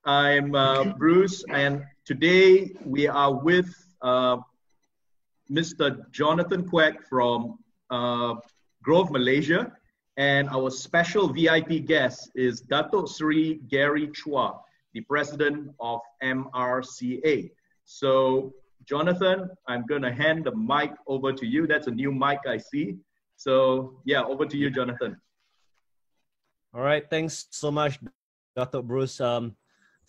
I'm Bruce, and today we are with Mr. Jonathan Quek from Grove, Malaysia, and our special VIP guest is Datuk Seri Garry Chua, the president of MRCA. So, Jonathan, I'm going to hand the mic over to you. That's a new mic I see. So, yeah, over to you, Jonathan. All right, thanks so much, Dr. Bruce.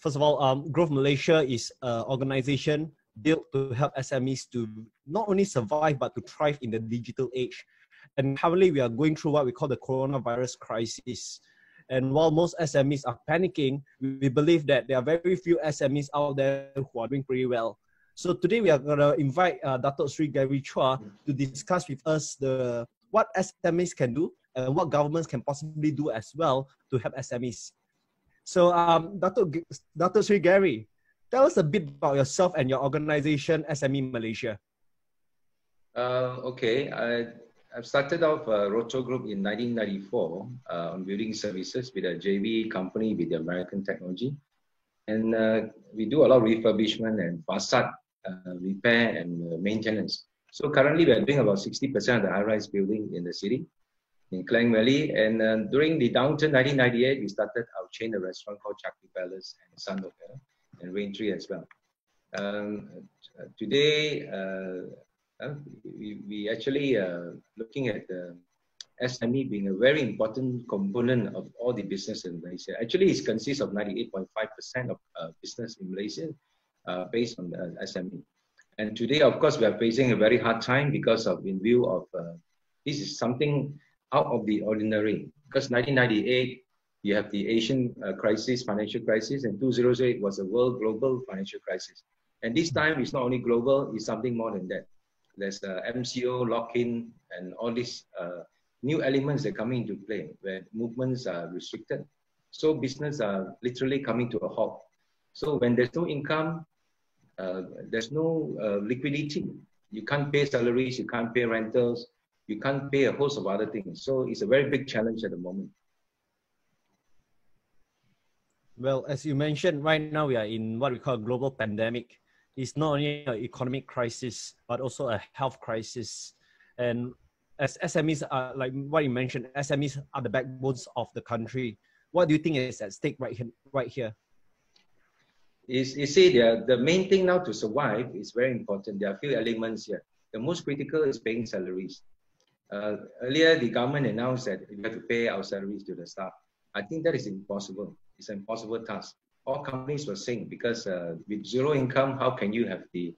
First of all, Growth Malaysia is an organization built to help SMEs to not only survive, but to thrive in the digital age. And currently, we are going through what we call the coronavirus crisis. And while most SMEs are panicking, we believe that there are very few SMEs out there who are doing pretty well. So today, we are going to invite Datuk Seri Garry Chua to discuss with us what SMEs can do and what governments can possibly do as well to help SMEs. So, Datuk Seri Garry, tell us a bit about yourself and your organization, SME Malaysia. Okay, I've started off Rocho Group in 1994 on building services with a JV company with the American technology. And we do a lot of refurbishment and facade repair and maintenance. So currently we are doing about 60% of the high-rise building in the city, in Klang Valley. And during the downturn 1998, we started our chain of restaurant called Chakri Palace and Sun Hotel and Raintree as well. Today, we actually looking at the SME being a very important component of all the business in Malaysia. Actually, it consists of 98.5% of business in Malaysia based on the SME. And today, of course, we are facing a very hard time because of, in view of, this is something out of the ordinary. Because 1998, you have the Asian crisis, financial crisis, and 2008 was a world global financial crisis. And this time, it's not only global, it's something more than that. There's MCO, lock-in, and all these new elements that come into play where movements are restricted. So business are literally coming to a halt. So when there's no income, there's no liquidity. You can't pay salaries, you can't pay rentals, you can't pay a host of other things. So it's a very big challenge at the moment. Well, as you mentioned, right now we are in what we call a global pandemic. It's not only an economic crisis, but also a health crisis. And as SMEs are, like what you mentioned, SMEs are the backbones of the country. What do you think is at stake right here? You see, the main thing now to survive is very important. There are a few elements here. The most critical is paying salaries. Earlier, the government announced that we have to pay our salaries to the staff. I think that is impossible. It's an impossible task. All companies were saying, because with zero income, how can you have the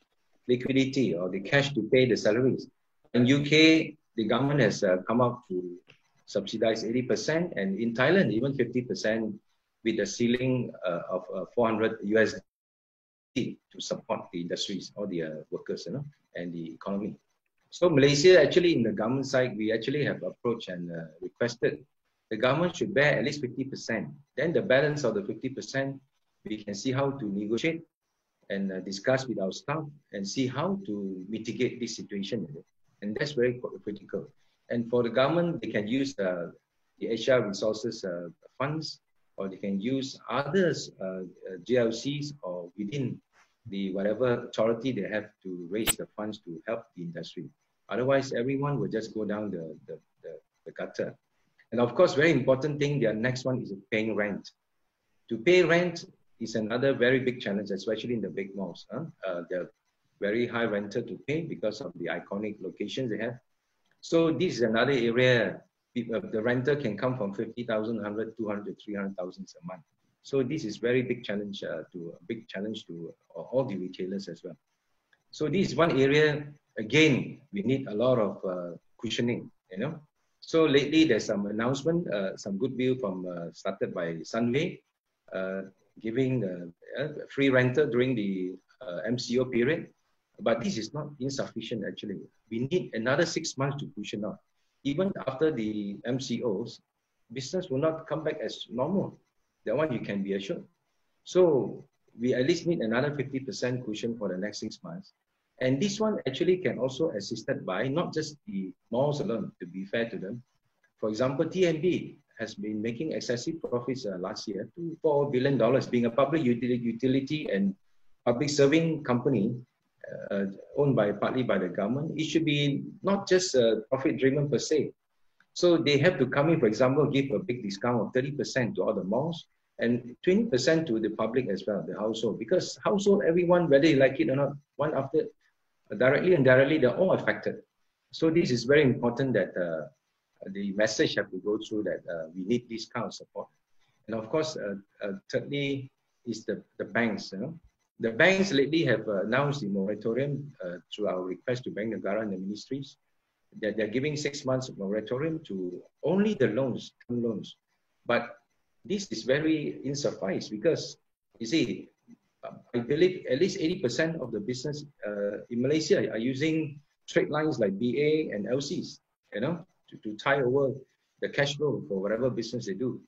liquidity or the cash to pay the salaries? In UK, the government has come up to subsidize 80%, and in Thailand, even 50% with a ceiling of 400 USD to support the industries or the workers, and the economy. So Malaysia, actually, in the government side, we actually have approached and requested the government should bear at least 50%. Then the balance of the 50%, we can see how to negotiate and discuss with our staff and see how to mitigate this situation. And that's very critical. And for the government, they can use the HR resources funds, or they can use others, GLCs, or within the whatever authority they have to raise the funds to help the industry. Otherwise, everyone will just go down the gutter. And of course, very important thing, the next one is paying rent. To pay rent is another very big challenge, especially in the big malls. They're very high rental to pay because of the iconic locations they have. So this is another area, the renter can come from 50,000, 100, 200 to 300,000 a month. So this is very big challenge to all the retailers as well. So this is one area, again, we need a lot of cushioning, So lately there's some announcement, some goodwill from started by Sunway, giving free rental during the MCO period. But this is not insufficient actually. We need another 6 months to cushion up. Even after the MCOs, business will not come back as normal. That one you can be assured. So we at least need another 50% cushion for the next 6 months. And this one actually can also assisted by not just the malls alone, to be fair to them. For example, TNB has been making excessive profits last year, $4 billion, being a public utility and public serving company owned partly by the government. It should be not just profit driven per se. So they have to come in, for example, give a big discount of 30% to all the malls and 20% to the public as well, the household. Because household, everyone, whether you like it or not, one after, directly and indirectly, they're all affected. So this is very important that the message have to go through that we need this kind of support. And of course, thirdly, is the banks. You know? The banks lately have announced the moratorium through our request to Bank Negara and the ministries, that they're giving 6 months of moratorium to only the loans, term loans. But this is very insufficient because, you see, I believe at least 80% of the business in Malaysia are using trade lines like BA and LCs, you know, to tie over the cash flow for whatever business they do.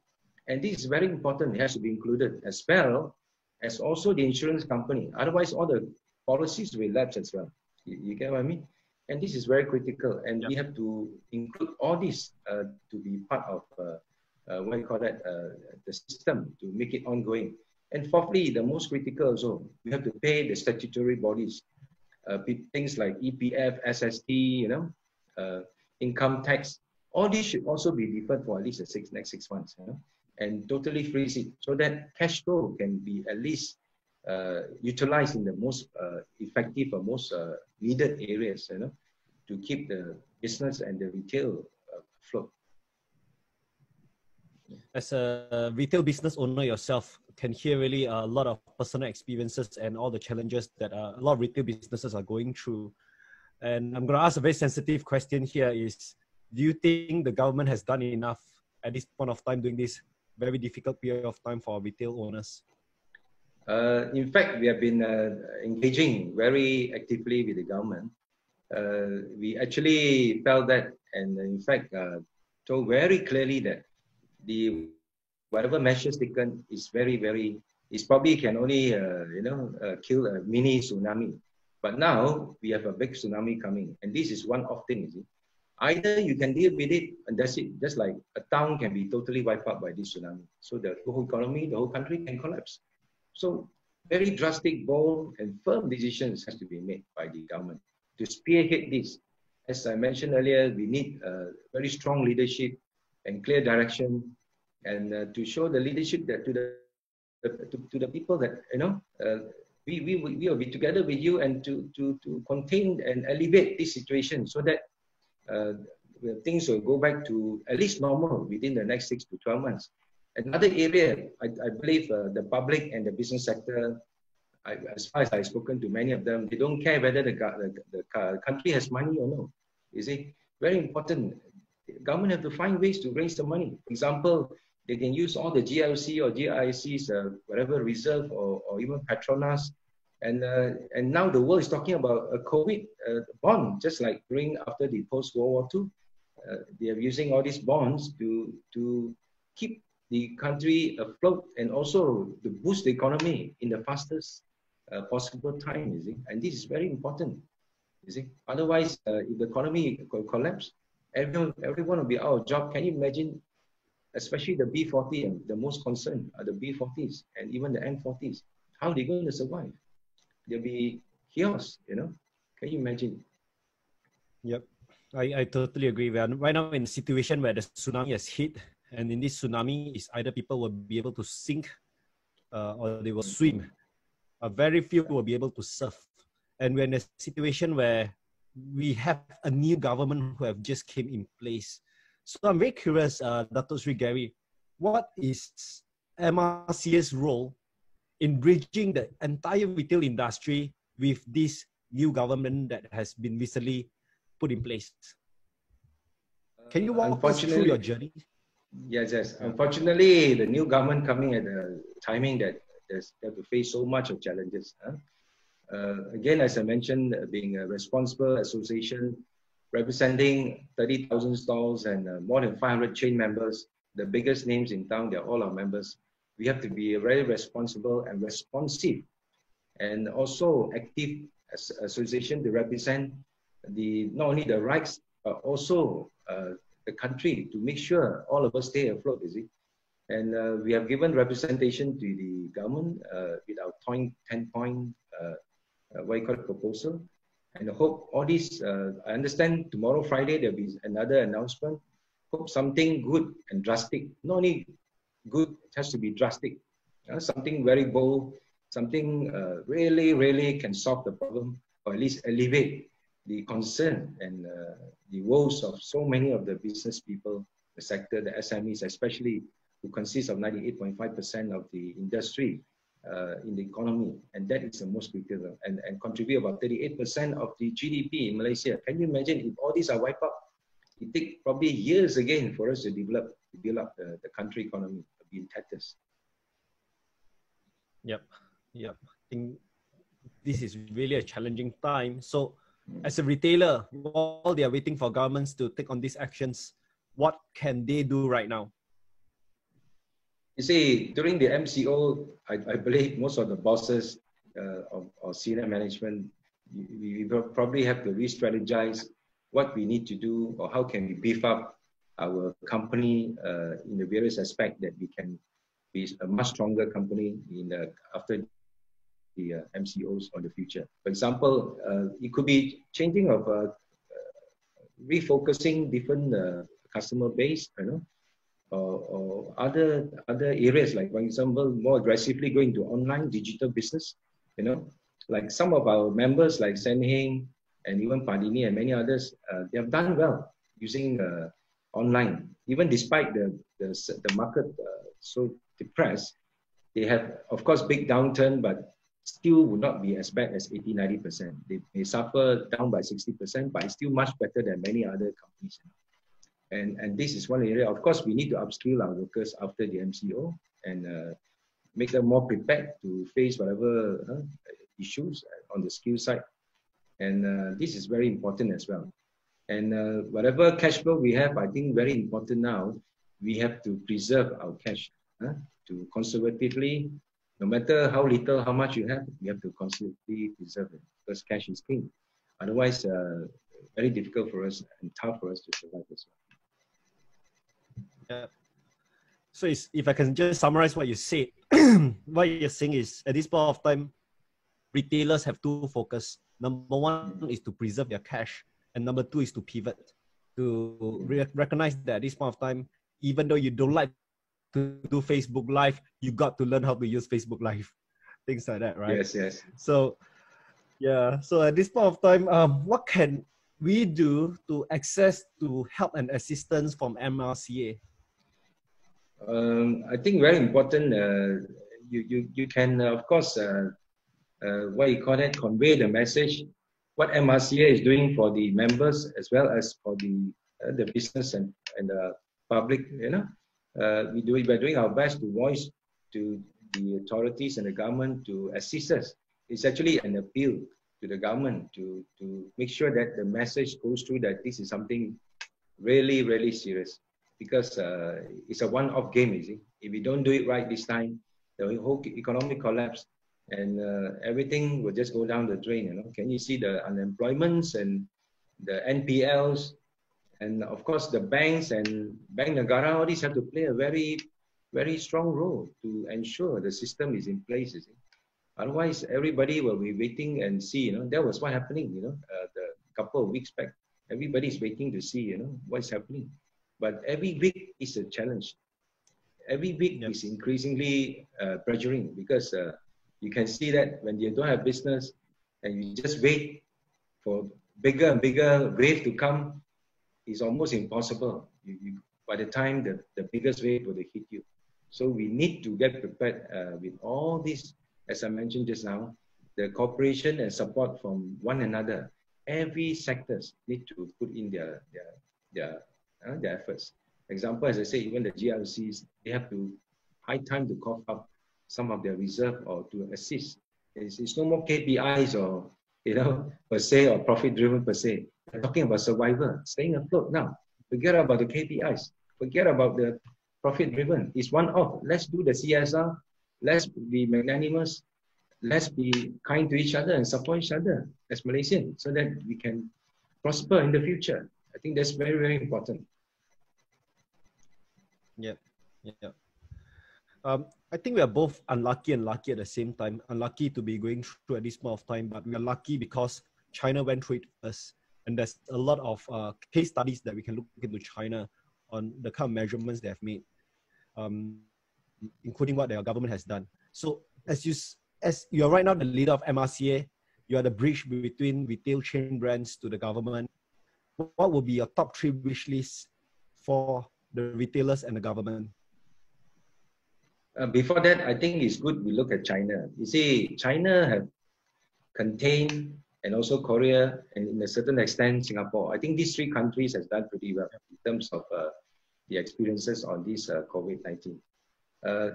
And this is very important. It has to be included as well as also the insurance company. Otherwise, all the policies will lapse as well. You get what I mean? And this is very critical. And we have to include all this to be part of, what you call that, the system to make it ongoing. And fourthly, the most critical also, we have to pay the statutory bodies, things like EPF, SST, you know, income tax. All these should also be deferred for at least the next 6 months, you know, and totally freeze it so that cash flow can be at least utilized in the most effective or most needed areas, you know, to keep the business and the retail afloat. As a retail business owner yourself, can hear really a lot of personal experiences and all the challenges that a lot of retail businesses are going through. And I'm going to ask a very sensitive question here is, do you think the government has done enough at this point of time during this very difficult period of time for retail owners? In fact, we have been engaging very actively with the government. We actually felt that, and in fact, told very clearly that the whatever measures taken is probably can only kill a mini tsunami. But now we have a big tsunami coming, and this is one of things. Either you can deal with it, and that's it. Just like a town can be totally wiped out by this tsunami, so the whole economy, the whole country can collapse. So very drastic, bold, and firm decisions has to be made by the government to spearhead this. As I mentioned earlier, we need very strong leadership and clear direction, and to show the leadership that to the people that, you know, we will be together with you and to contain and alleviate this situation so that things will go back to at least normal within the next 6 to 12 months. Another area, I believe the public and the business sector, as far as I've spoken to many of them, they don't care whether the country has money or no. You see, very important. The government have to find ways to raise the money. For example, they can use all the GLC or GIC's, whatever reserve or even Petronas. And now the world is talking about a COVID bond, just like after the post-World War II. They are using all these bonds to keep the country afloat and also to boost the economy in the fastest possible time, you see. And this is very important, you see. Otherwise, if the economy collapse, everyone will be out of job. Can you imagine, especially the B40, the most concerned are the B40s and even the N40s. How are they going to survive? There'll be chaos, you know. Can you imagine? Yep, I totally agree. We are right now in a situation where the tsunami has hit, and in this tsunami, is either people will be able to sink or they will swim. Very few will be able to surf. And we're in a situation where we have a new government who have just came in place. So I'm very curious, Datuk Seri Garry, what is MRC's role in bridging the entire retail industry with this new government that has been recently put in place? Can you walk us through your journey? Yes. Unfortunately, the new government coming at a timing that they have to face so much of challenges. Again, as I mentioned, being a responsible association representing 30,000 stalls and more than 500 chain members, the biggest names in town, they're all our members. We have to be very responsible and responsive and also active as association to represent not only the rights, but also the country to make sure all of us stay afloat, you see. And we have given representation to the government with our 10-point what you call it, proposal. And I hope all these, I understand tomorrow, Friday, there'll be another announcement. Hope something good and drastic, not only good, it has to be drastic. Something very bold, something really can solve the problem, or at least alleviate the concern and the woes of so many of the business people, the sector, the SMEs, especially, who consist of 98.5% of the industry in the economy. And that is the most critical, and contribute about 38% of the GDP in Malaysia. Can you imagine if all these are wiped out? It takes probably years again for us to build up the country economy, to be in tatters. Yep. I think this is really a challenging time. So as a retailer, while they are waiting for governments to take on these actions, what can they do right now? You see, during the MCO, I believe most of the bosses or senior management, we probably have to re-strategize what we need to do, or how can we beef up our company in the various aspects that we can be a much stronger company after the MCOs or the future. For example, it could be changing of refocusing different customer base, or other areas, like for example, more aggressively going to online digital business, like some of our members like Senheng and even Padini and many others, they have done well using online, even despite the market so depressed. They have, of course, big downturn, but still would not be as bad as 80-90%. They may suffer down by 60%, but it's still much better than many other companies. And this is one area. Of course, we need to upskill our workers after the MCO and make them more prepared to face whatever issues on the skill side. And this is very important as well. And whatever cash flow we have, I think very important now, we have to preserve our cash to conservatively, no matter how little, how much you have, we have to constantly preserve it, because cash is king. Otherwise, very difficult for us and tough for us to survive as well. Yeah. So if I can just summarize what you said, what you're saying is, at this point of time, retailers have two focus. Number one is to preserve their cash, and number two is to pivot, to recognize that at this point of time, even though you don't like to do Facebook Live, you got to learn how to use Facebook Live, things like that, right? Yes. So yeah, so at this point of time, what can we do to access to help and assistance from MRCA? I think very important. You can of course what you call it, convey the message what MRCA is doing for the members as well as for the business and the public. We're doing our best to voice to the authorities and the government to assist us. It's actually an appeal to the government to make sure that the message goes through that this is something really serious, because it's a one-off game, you see. If we don't do it right this time, the whole economic collapse and everything will just go down the drain. Can you see the unemployments and the NPLs, and of course the banks and Bank Negara, all these have to play a very strong role to ensure the system is in place, you see. Otherwise, everybody will be waiting and see. That was what happening. The couple of weeks back, everybody's waiting to see. What's happening. But every week is a challenge. Every week is increasingly pressuring, because you can see that when you don't have business and you just wait for bigger and bigger wave to come, it's almost impossible. By the time the biggest wave will hit you. So we need to get prepared with all these, as I mentioned just now, the cooperation and support from one another. Every sectors need to put in their efforts. Example, as I say, even the GRCs, they have to high time to cough up some of their reserve or to assist. It's no more KPIs or per se, or profit driven per se. We're talking about survival, staying afloat now. Forget about the KPIs. Forget about the profit driven. It's one off. Let's do the CSR. Let's be magnanimous. Let's be kind to each other and support each other as Malaysians, so that we can prosper in the future. I think that's very important. Yeah, yeah. I think we are both unlucky and lucky at the same time. Unlucky to be going through at this point of time, but we are lucky because China went through it first. And there's a lot of case studies that we can look into China on the kind of measurements they have made, including what their government has done. So as you are right now the leader of MRCA, you are the bridge between retail chain brands to the government. What will be your top 3 wish lists for the retailers and the government? Before that, I think it's good we look at China. You see, China have contained, and also Korea, and in a certain extent Singapore. I think these 3 countries has done pretty well in terms of the experiences on this COVID-19.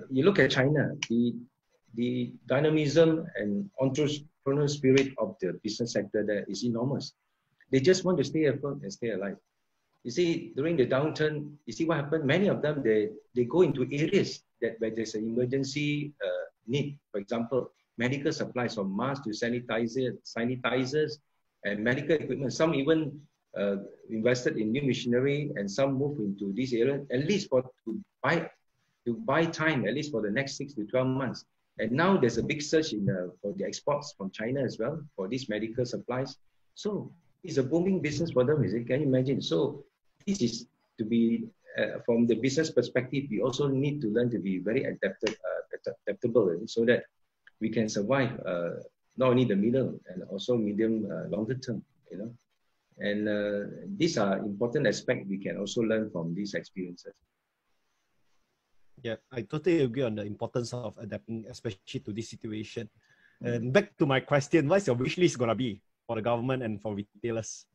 You look at China, the dynamism and entrepreneurial spirit of the business sector there is enormous. They just want to stay afloat and stay alive. You see, during the downturn, you see what happened? Many of them, they go into areas where there's an emergency need. For example, medical supplies from masks to sanitizers and medical equipment. Some even invested in new machinery, and some moved into this area, at least to buy time, at least for the next 6 to 12 months. And now there's a big surge for the exports from China as well, for these medical supplies. So it's a booming business for them, is it? Can you imagine? So this is to be, from the business perspective, we also need to learn to be very adaptable, so that we can survive not only the middle and also medium, longer term, And these are important aspects we can also learn from these experiences. Yeah, I totally agree on the importance of adapting, especially to this situation. And back to my question, what's your wish list gonna be for the government and for retailers?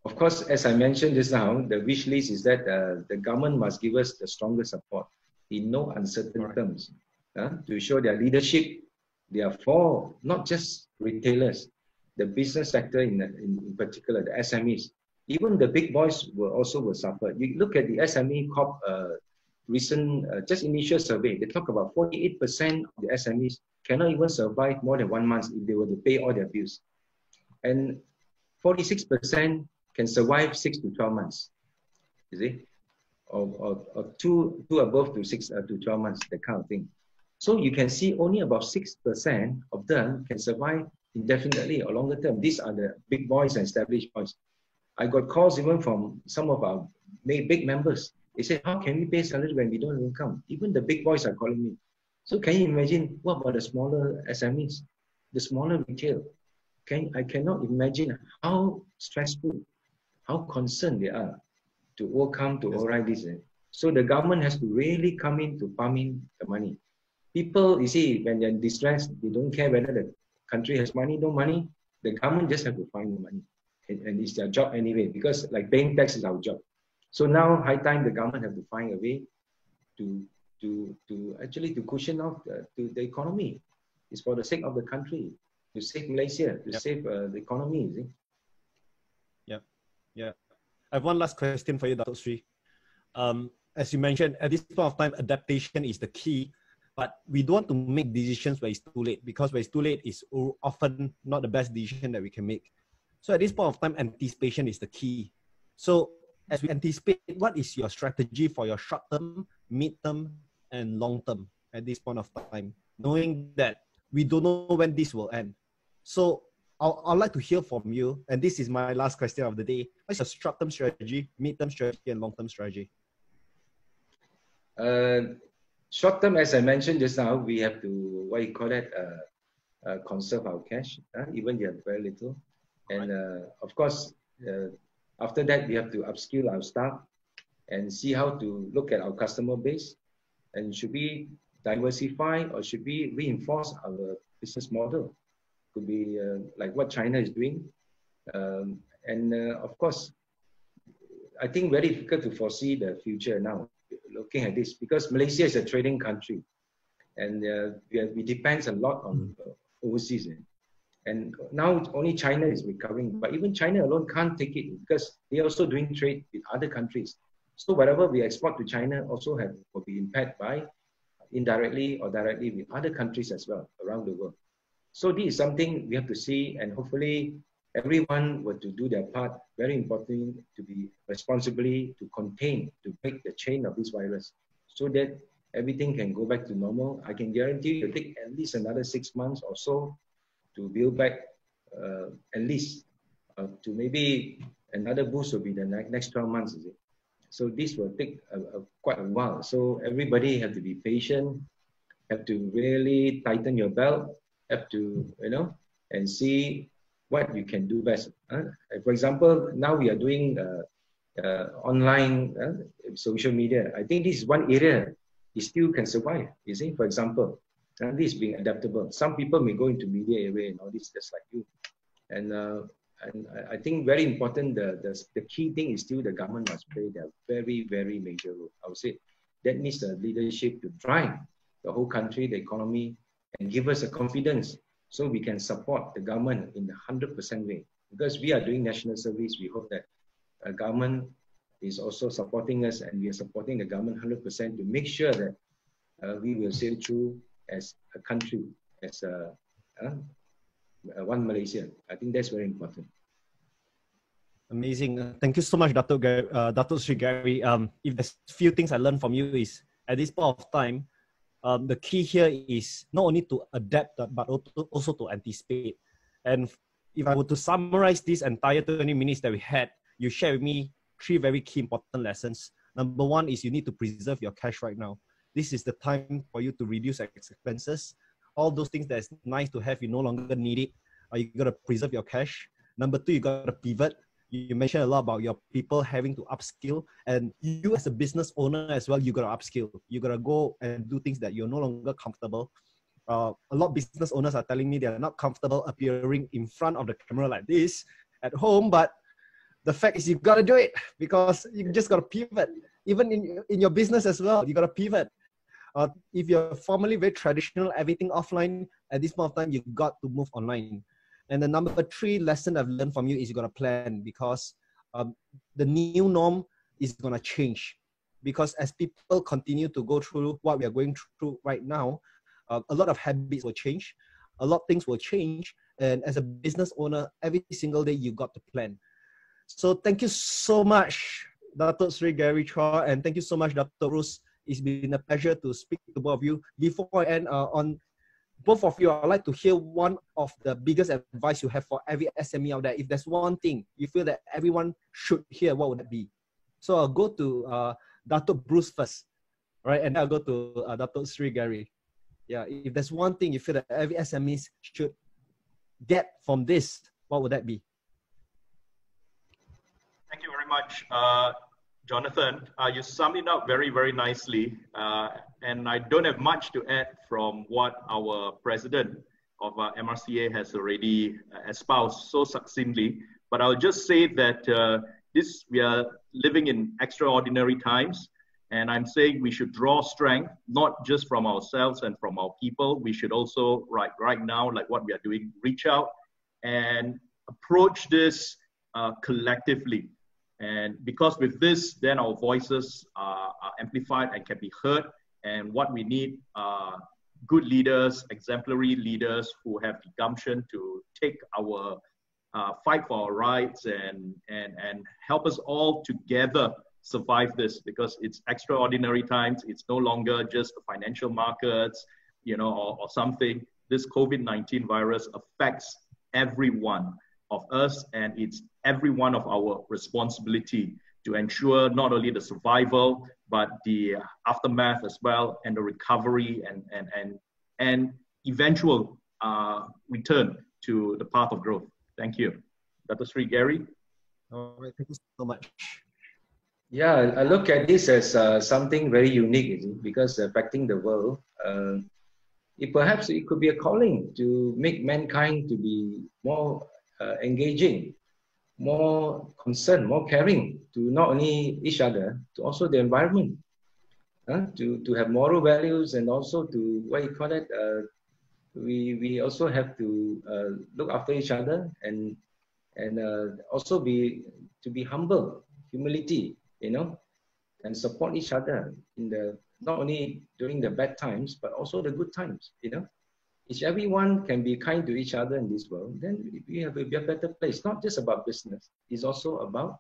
Of course, as I mentioned just now, the wish list is that the government must give us the strongest support in no uncertain terms to show their leadership. They are for not just retailers, the business sector in particular, the SMEs. Even the big boys will suffer. You look at the SME Corp recent, just initial survey, they talk about 48% of the SMEs cannot even survive more than 1 month if they were to pay all their bills. And 46% can survive 6 to 12 months, you see, or two above to 6 to 12 months, that kind of thing. So you can see only about 6% of them can survive indefinitely or longer term. These are the big boys and established boys. I got calls even from some of our big members. They say, how can we pay salary when we don't have income? Even the big boys are calling me. So can you imagine, what about the smaller SMEs, the smaller retail? I cannot imagine how stressful, how concerned they are to overcome, to override this. So the government has to really come in to pump in the money. People, you see, when they're distressed, they don't care whether the country has money, no money. The government just have to find the money. And it's their job anyway, because like paying tax is our job. So now, high time the government have to find a way to actually to cushion off the economy. It's for the sake of the country, to save Malaysia, to save the economy. You see? Yeah. I have one last question for you, Datuk Seri. As you mentioned, at this point of time, adaptation is the key, but we don't want to make decisions where it's too late, because where it's too late is often not the best decision that we can make. So at this point of time, anticipation is the key. So as we anticipate, what is your strategy for your short-term, mid-term, and long-term at this point of time, knowing that we don't know when this will end? So I'd like to hear from you, and this is my last question of the day. What's your short-term strategy, mid-term strategy, and long-term strategy? Short-term, as I mentioned just now, we have to, conserve our cash, even if you have very little. And of course, after that, we have to upskill our staff and see how to look at our customer base. And should we diversify or should we reinforce our business model? Could be like what China is doing. Of course, I think very difficult to foresee the future now, looking at this, because Malaysia is a trading country. And we depend a lot on overseas. And now only China is recovering, but even China alone can't take it, because they're also doing trade with other countries. So whatever we export to China also will be impacted by indirectly or directly with other countries as well around the world. So this is something we have to see, and hopefully everyone were to do their part, very important to be responsibly to contain, to break the chain of this virus so that everything can go back to normal. I can guarantee it'll take at least another 6 months or so to build back, at least to maybe another boost will be the next 12 months, is it? So this will take quite a while. So everybody have to be patient, have to really tighten your belt, have to, and see what you can do best. For example, now we are doing online social media. I think this is one area it still can survive, you see, for example. And this being adaptable. Some people may go into media area and all this, just like you. And I think very important, the key thing is still the government must play their very, very major role. I would say that needs the leadership to drive the whole country, the economy, and give us a confidence so we can support the government in the 100% way. Because we are doing national service, we hope that the government is also supporting us and we are supporting the government 100% to make sure that we will sail through as a country, as one Malaysia. I think that's very important. Amazing. Thank you so much, Datuk Seri Garry. If there's few things I learned from you is, at this point of time, the key here is not only to adapt, but also to anticipate. And if I were to summarize this entire 20 minutes that we had, you shared with me 3 very key important lessons. Number 1 is you need to preserve your cash right now. This is the time for you to reduce expenses. All those things that's nice to have, you no longer need it. You got to preserve your cash. Number 2, you got to pivot. You mentioned a lot about your people having to upskill, and you as a business owner as well, you got to upskill. You got to go and do things that you're no longer comfortable. A lot of business owners are telling me they're not comfortable appearing in front of the camera like this at home, but the fact is you got to do it because you just got to pivot. Even in your business as well, you got to pivot. If you're formerly very traditional, everything offline, at this point of time, you got to move online. And the number 3 lesson I've learned from you is you got to plan, because the new norm is going to change. Because as people continue to go through what we are going through right now, a lot of habits will change, a lot of things will change. And as a business owner, every single day you got to plan. So thank you so much, Datuk Seri Garry Chua, and thank you so much, Dr. Bruce. It's been a pleasure to speak to both of you. Before I end on both of you, I'd like to hear one of the biggest advice you have for every SME out there. If there's one thing you feel that everyone should hear, what would it be? So I'll go to Datuk Bruce first, right? And then I'll go to Datuk Seri Garry. Yeah, if there's one thing you feel that every SME should get from this, what would that be? Thank you very much, Jonathan. You summed it up very, very nicely. And I don't have much to add from what our president of MRCA has already espoused so succinctly. But I'll just say that we are living in extraordinary times. And I'm saying we should draw strength, not just from ourselves and from our people. We should also, right now, like what we are doing, reach out and approach this collectively. And because with this, then our voices are amplified and can be heard. And what we need are good leaders, exemplary leaders who have the gumption to take our fight for our rights and help us all together survive this, because it's extraordinary times. It's no longer just the financial markets, or something. This COVID-19 virus affects every one of us, and it's every one of our responsibility to ensure not only the survival, but the aftermath as well, and the recovery and eventual return to the path of growth. Thank you. Dr. Seri Garry. All right, thank you so much. Yeah, I look at this as something very unique, because affecting the world, perhaps it could be a calling to make mankind to be more engaging, more concerned, more caring to not only each other, to also the environment, to have moral values, and also to, we also have to look after each other and also to be humble, humility, and support each other in not only during the bad times, but also the good times, If everyone can be kind to each other in this world, then we have a better place. Not just about business, it's also about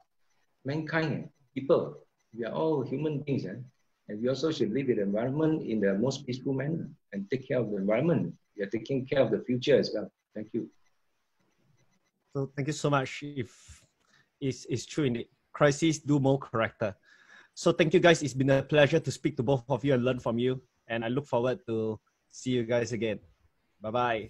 mankind, people. We are all human beings, and we also should live in the environment in the most peaceful manner and take care of the environment. We are taking care of the future as well. Thank you. So thank you so much. If it's true indeed, crises do mold character. So thank you guys. It's been a pleasure to speak to both of you and learn from you. And I look forward to see you guys again. Bye-bye.